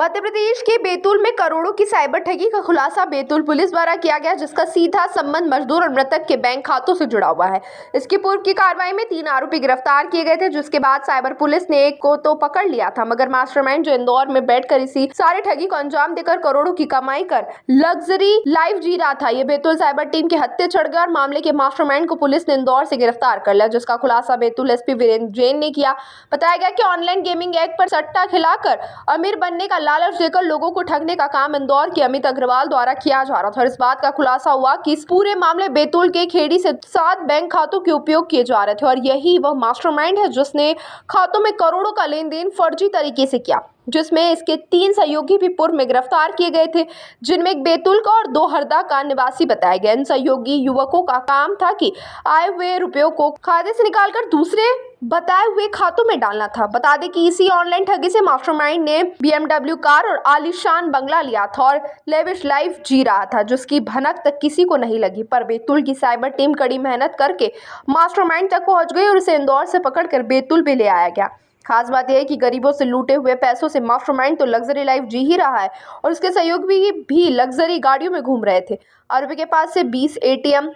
मध्य प्रदेश के बैतूल में करोड़ों की साइबर ठगी का खुलासा बैतूल पुलिस द्वारा किया गया, जिसका सीधा संबंध मजदूर और मृतक के बैंक खातों से जुड़ा हुआ है। इसकी पूर्व की कार्रवाई में 3 आरोपी गिरफ्तार किए गए थे, जिसके बाद साइबर पुलिस ने एक को तो पकड़ लिया था, मगर मास्टरमाइंड जो इंदौर में बैठकर इसी सारे ठगी को अंजाम देकर करोड़ों की कमाई कर लग्जरी लाइफ जी रहा था। ये बैतूल साइबर टीम के हत्थे चढ़ गया और मामले के मास्टरमाइंड को पुलिस ने इंदौर से गिरफ्तार कर लिया, जिसका खुलासा बैतूल एसपी वीरेंद्र जैन ने किया। बताया गया कि ऑनलाइन गेमिंग ऐप पर सट्टा खिलाकर अमीर बनने का लालच देकर लोगों को ठगने का काम इंदौर के अमित अग्रवाल द्वारा किया जा रहा था। और इस बात का खुलासा हुआ कि इस पूरे मामले बैतूल के खेड़ी से 7 बैंक खातों के उपयोग किए जा रहे थे और यही वह मास्टरमाइंड है जिसने खातों में करोड़ों का लेन देन फर्जी तरीके से किया, जिसमें इसके 3 सहयोगी भी पूर्व में गिरफ्तार किए गए थे, जिनमें एक बैतूल का और 2 हरदा का निवासी बताया गया। इन सहयोगी युवकों का काम था कि आए हुए रुपयों को खाते से निकालकर दूसरे बताए हुए खातों में डालना था। बता दें कि इसी ऑनलाइन ठगी से मास्टरमाइंड ने BMW कार और आलीशान बंगला लिया था और लेविश लाइफ जी रहा था, जिसकी भनक तक किसी को नहीं लगी। पर बैतूल की साइबर टीम कड़ी मेहनत करके मास्टरमाइंड तक पहुंच गई और उसे इंदौर से पकड़कर बैतूल भी ले आया गया। खास बात यह है कि गरीबों से लूटे हुए पैसों से मास्टरमाइंड तो लग्जरी लाइफ जी ही रहा है और उसके सहयोगी भी लग्जरी गाड़ियों में घूम रहे थे। आरोपी के पास से 20 ATM,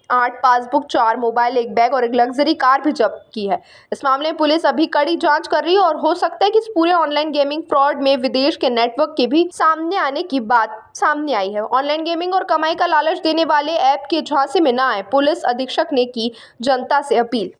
8 पासबुक, 4 मोबाइल, 1 बैग और एक लग्जरी कार भी जब्त की है। इस मामले में पुलिस अभी कड़ी जांच कर रही है और हो सकता है कि इस पूरे ऑनलाइन गेमिंग फ्रॉड में विदेश के नेटवर्क के भी सामने आने की बात सामने आई है। ऑनलाइन गेमिंग और कमाई का लालच देने वाले ऐप के झांसे में न आए, पुलिस अधीक्षक ने की जनता से अपील।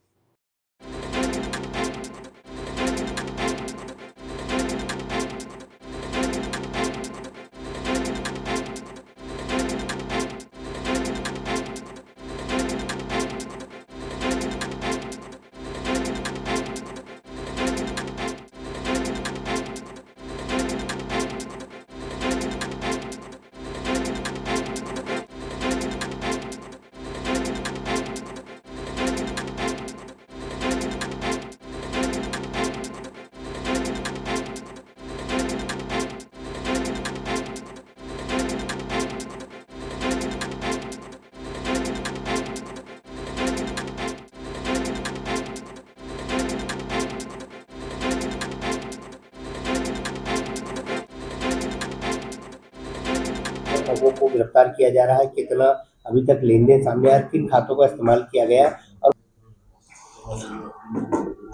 लोगों को गिरफ्तार किया जा रहा है, कितना अभी तक लेन देन सामने आया, किन खातों का इस्तेमाल किया गया। और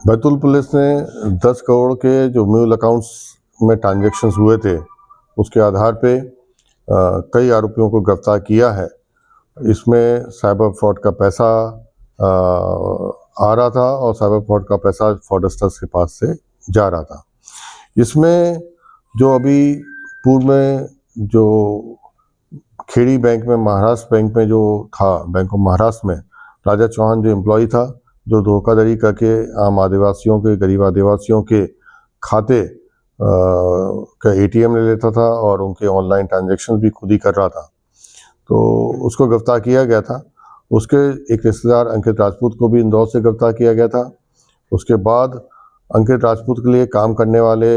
बैतूल पुलिस ने 10 करोड़ के जो म्यूल अकाउंट्स में ट्रांजैक्शंस हुए थे, उसके आधार पे कई आरोपियों को गिरफ्तार किया है। इसमें साइबर फ्रॉड का पैसा आ रहा था और साइबर फ्रॉड का पैसा फ्रॉडस्टर्स के पास से जा रहा था। इसमें जो अभी पूर्व में जो खेड़ी बैंक में, महाराष्ट्र बैंक में जो था, बैंक ऑफ महाराष्ट्र में राजा चौहान जो एम्प्लॉय था, जो धोखाधड़ी करके आम आदिवासियों के, गरीब आदिवासियों के खाते का ATM ले लेता था और उनके ऑनलाइन ट्रांजैक्शन भी खुद ही कर रहा था, तो उसको गिरफ्तार किया गया था। उसके एक रिश्तेदार अंकित राजपूत को भी इंदौर से गिरफ्तार किया गया था। उसके बाद अंकित राजपूत के लिए काम करने वाले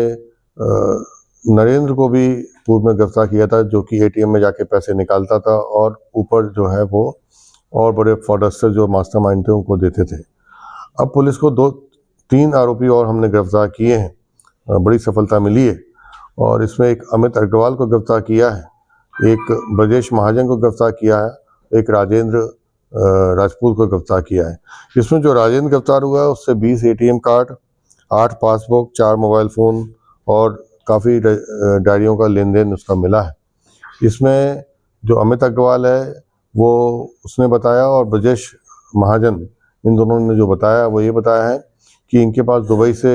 नरेंद्र को भी पूर्व में गिरफ्तार किया था, जो कि ATM में जाके पैसे निकालता था और ऊपर जो है वो और बड़े फ्रॉडस्टर जो मास्टरमाइंड थे उनको देते थे। अब पुलिस को 2-3 आरोपी और हमने गिरफ्तार किए हैं, बड़ी सफलता मिली है। और इसमें एक अमित अग्रवाल को गिरफ्तार किया है, एक ब्रजेश महाजन को गिरफ्तार किया है, एक राजेंद्र राजपूत को गिरफ्तार किया है। इसमें जो राजेंद्र गिरफ्तार हुआ है उससे 20 ATM card, 8 passbook, 4 mobile phone और काफ़ी डायरियों का लेन देन उसका मिला है। इसमें जो अमित अग्रवाल है वो उसने बताया और ब्रजेश महाजन, इन दोनों ने जो बताया वो ये बताया है कि इनके पास दुबई से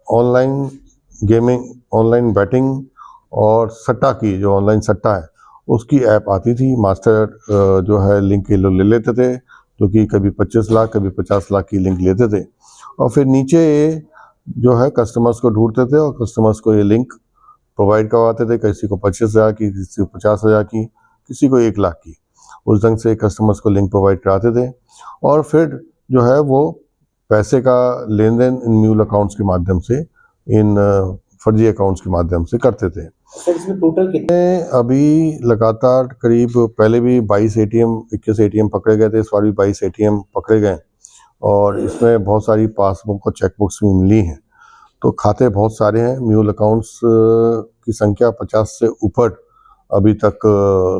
ऑनलाइन गेमिंग, ऑनलाइन बैटिंग और सट्टा की, जो ऑनलाइन सट्टा है उसकी ऐप आती थी। मास्टर जो है लिंक ये लोग ले लेते थे, जो कि कभी 25 लाख कभी 50 लाख की लिंक लेते थे और फिर नीचे ये जो है कस्टमर्स को ढूंढते थे और कस्टमर्स को ये लिंक प्रोवाइड करवाते थे। किसी को 25,000 की, किसी को 50,000 की, किसी को 1 लाख की। उस ढंग से कस्टमर्स को लिंक प्रोवाइड कराते थे और फिर जो है वो पैसे का लेन देन इन म्यूल अकाउंट्स के माध्यम से, इन फर्जी अकाउंट्स के माध्यम से करते थे। सर इसमें टोटल कितने अभी लगातार करीब, पहले भी 21 ATM पकड़े गए थे, इस बार भी 22 ATM पकड़े गए और इसमें बहुत सारी पासबुक और चेकबुक्स भी मिली हैं। तो खाते बहुत सारे हैं, म्यूल अकाउंट्स की संख्या 50 से ऊपर अभी तक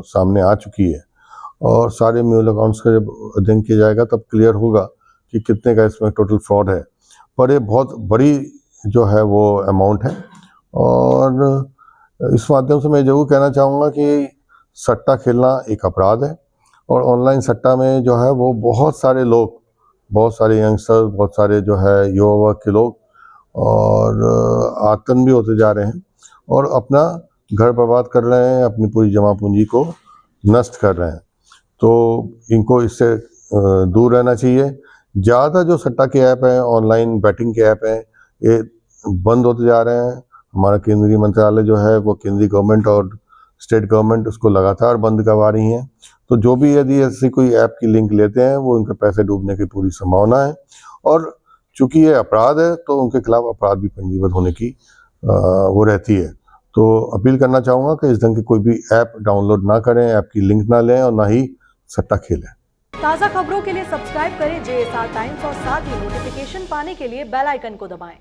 सामने आ चुकी है। और सारे म्यूल अकाउंट्स का जब अध्ययन किया जाएगा तब क्लियर होगा कि कितने का इसमें टोटल फ्रॉड है। पर ये बहुत बड़ी जो है वो अमाउंट है। और इस माध्यम से मैं ज़रूर कहना चाहूँगा कि सट्टा खेलना एक अपराध है और ऑनलाइन सट्टा में जो है वो बहुत सारे लोग, बहुत सारे यंगस्टर्स, बहुत सारे जो है युवा वर्ग के लोग और आतंक भी होते जा रहे हैं और अपना घर बर्बाद कर रहे हैं, अपनी पूरी जमा पूंजी को नष्ट कर रहे हैं। तो इनको इससे दूर रहना चाहिए। ज़्यादा जो सट्टा के ऐप हैं, ऑनलाइन बैटिंग के ऐप हैं, ये बंद होते जा रहे हैं। हमारा केंद्रीय मंत्रालय जो है वो केंद्रीय गवर्नमेंट और स्टेट गवर्नमेंट उसको लगातार बंद करवा रही हैं। तो जो भी यदि ऐसी कोई ऐप की लिंक लेते हैं वो उनके पैसे डूबने की पूरी संभावना है और चूंकि ये अपराध है तो उनके खिलाफ अपराध भी पंजीबद्ध होने की वो रहती है। तो अपील करना चाहूँगा कि इस ढंग की कोई भी ऐप डाउनलोड ना करें, ऐप की लिंक ना लें और ना ही सट्टा खेलें। ताज़ा खबरों के लिए सब्सक्राइब करें JSR टाइम्स और साथ ही नोटिफिकेशन पाने के लिए बेल आइकन को दबाएं।